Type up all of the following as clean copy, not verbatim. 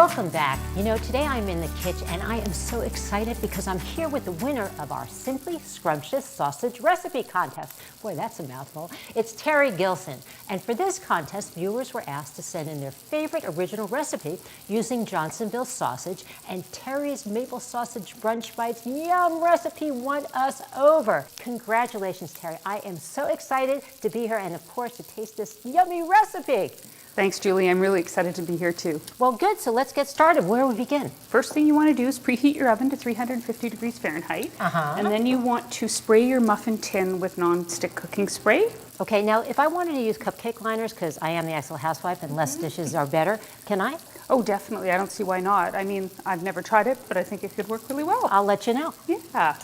Welcome back. You know, today I'm in the kitchen and I am so excited because I'm here with the winner of our Simply Scrumptious Sausage Recipe Contest. Boy, that's a mouthful. It's Terri Gilson. And for this contest, viewers were asked to send in their favorite original recipe using Johnsonville sausage, and Terri's maple sausage brunch bites yum recipe won us over. Congratulations, Terri. I am so excited to be here and of course to taste this yummy recipe. Thanks, Julie. I'm really excited to be here too. Well, good. So let's get started. Where do we begin? First thing you want to do is preheat your oven to 350 degrees Fahrenheit. And then you want to spray your muffin tin with non-stick cooking spray. Okay, now if I wanted to use cupcake liners, because I am the Accidental Housewife and less dishes are better, can I? Oh, definitely. I don't see why not. I mean, I've never tried it, but I think it could work really well. I'll let you know. Yeah.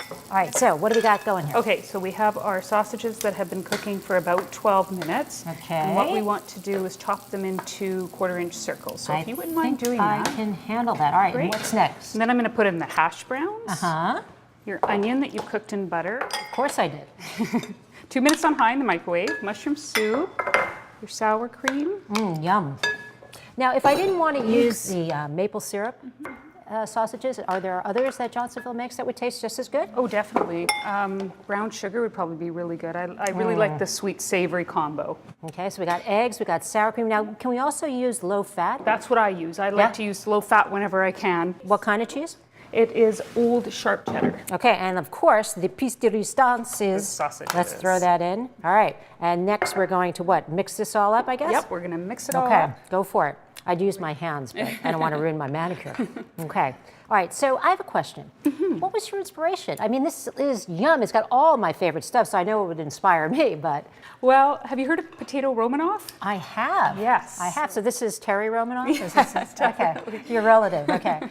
All right, so what do we got going here? Okay, so we have our sausages that have been cooking for about 12 minutes. Okay. And what we want to do is chop them into 1/4-inch circles. So if you wouldn't mind doing I that. can handle that. All right, Great. and what's next? And then I'm going to put in the hash browns. Uh-huh. Your onion that you cooked in butter. Of course I did. 2 minutes on high in the microwave. Mushroom soup. Your sour cream. Yum. Now, if I didn't want to use the maple syrup sausages, are there others that Johnsonville makes that would taste just as good? Oh, definitely. Brown sugar would probably be really good. I really like the sweet savory combo. Okay, so we got eggs, we got sour cream. Now, can we also use low fat? That's what I use. I like to use low fat whenever I can. What kind of cheese? It is old sharp cheddar. Okay, and of course, the piece de resistance is sausages. Let's throw that in. All right, and next we're going to what? Mix this all up, I guess? Yep, we're gonna mix it all Okay, up. go for it. I'd use my hands, but I don't want to ruin my manicure. Okay, all right, so I have a question. What was your inspiration? I mean, this is yum. It's got all my favorite stuff, so I know it would inspire me, but... Well, have you heard of potato Romanoff? I have. Yes. I have. So this is Terri Romanoff? Yes, okay, your relative, okay.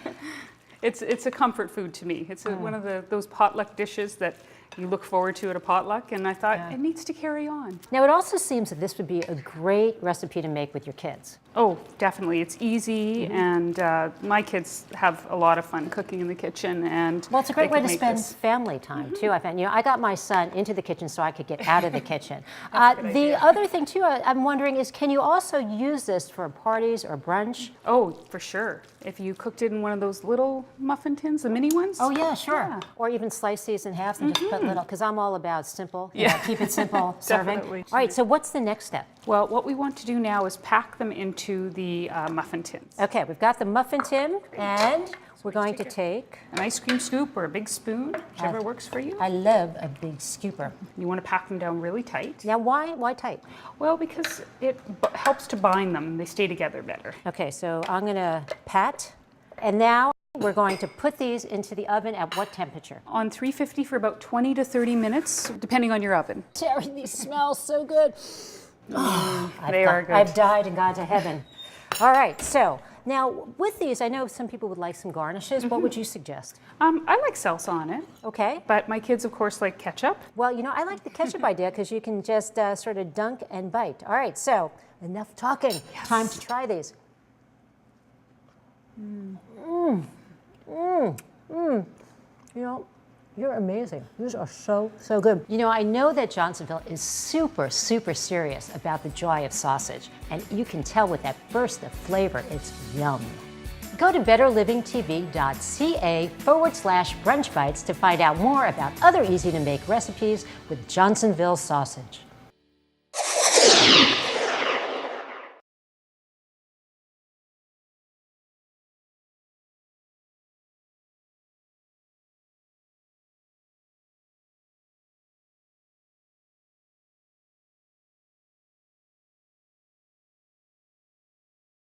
It's a comfort food to me. It's one of those potluck dishes that you look forward to at a potluck, and I thought it needs to carry on. Now, it also seems that this would be a great recipe to make with your kids. Oh, definitely. It's easy, and my kids have a lot of fun cooking in the kitchen. And well, it's a great way to spend family time too. I found, you know, I got my son into the kitchen so I could get out of the kitchen. The other thing too, I'm wondering is, can you also use this for parties or brunch? Oh, for sure. If you cooked it in one of those little muffin tins, the mini ones. Oh yeah, sure. Yeah. Or even slice these in half and just put little, because I'm all about simple. You know, keep it simple serving. Definitely. All right, so what's the next step? Well, what we want to do now is pack them into the muffin tins. Okay, we've got the muffin tin, and we're going to take an ice cream scoop or a big spoon, whichever works for you. I love a big scooper. You want to pack them down really tight. Now, why tight? Well, because it helps to bind them. They stay together better. Okay, so I'm going to pat, and now we're going to put these into the oven at what temperature? On 350 for about 20 to 30 minutes, depending on your oven. Terri, these smell so good. They are good. I've died and gone to heaven. All right, so now with these, I know some people would like some garnishes. What would you suggest? I like salsa on it. Okay. But my kids, of course, like ketchup. Well, you know, I like the ketchup idea because you can just sort of dunk and bite. All right, so enough talking. Yes. Time to try these. You know, you're amazing. These are so good. You know, I know that Johnsonville is super serious about the joy of sausage, and you can tell with that burst of flavor, it's yum. Go to betterlivingtv.ca/brunch bites to find out more about other easy to make recipes with Johnsonville sausage.